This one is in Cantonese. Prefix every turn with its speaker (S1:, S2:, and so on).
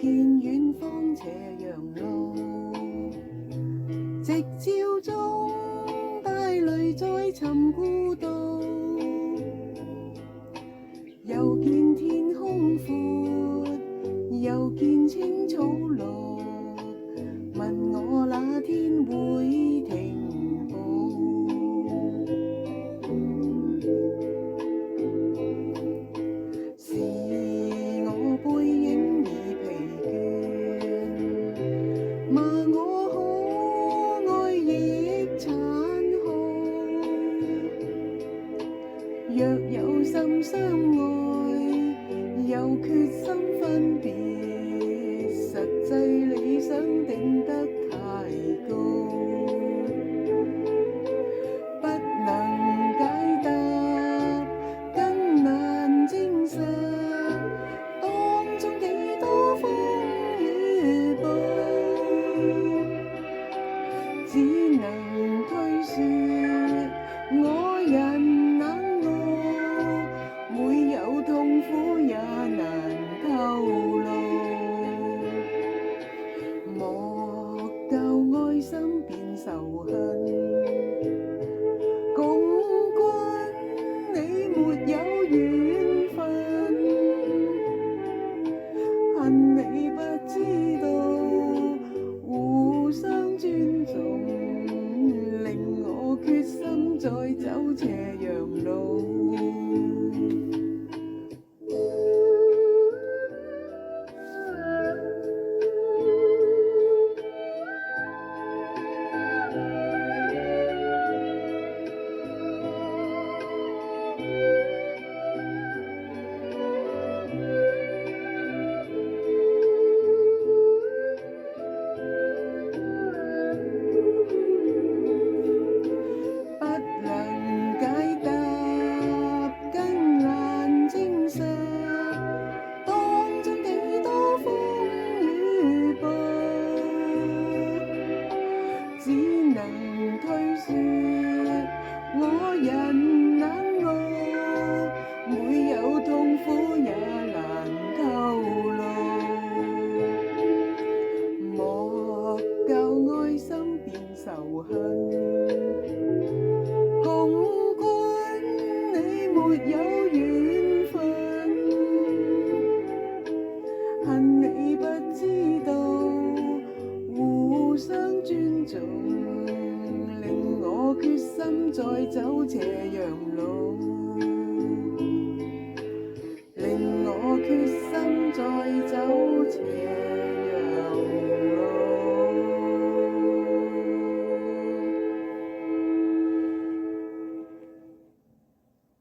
S1: 見遠方斜陽路，夕照中帶淚再尋故道。又見天空闊，又見青草綠，問我那天會停步？是我背影已疲倦，罵我可愛亦殘酷。若有心相愛，有決心分別，實際理想定得太高，不能解答，更難證實，當中幾多風雨暴，只能推說我人冷傲，會有痛苦也難透露。莫教愛心變仇恨，共君你沒有緣分，恨你不知道互相尊重，令我決心再走斜陽路。只能推說我人冷傲，會有痛苦也難透露。莫教愛心變仇恨，共君你沒有緣分，恨你不知道互相尊重，令我決心再走斜陽路。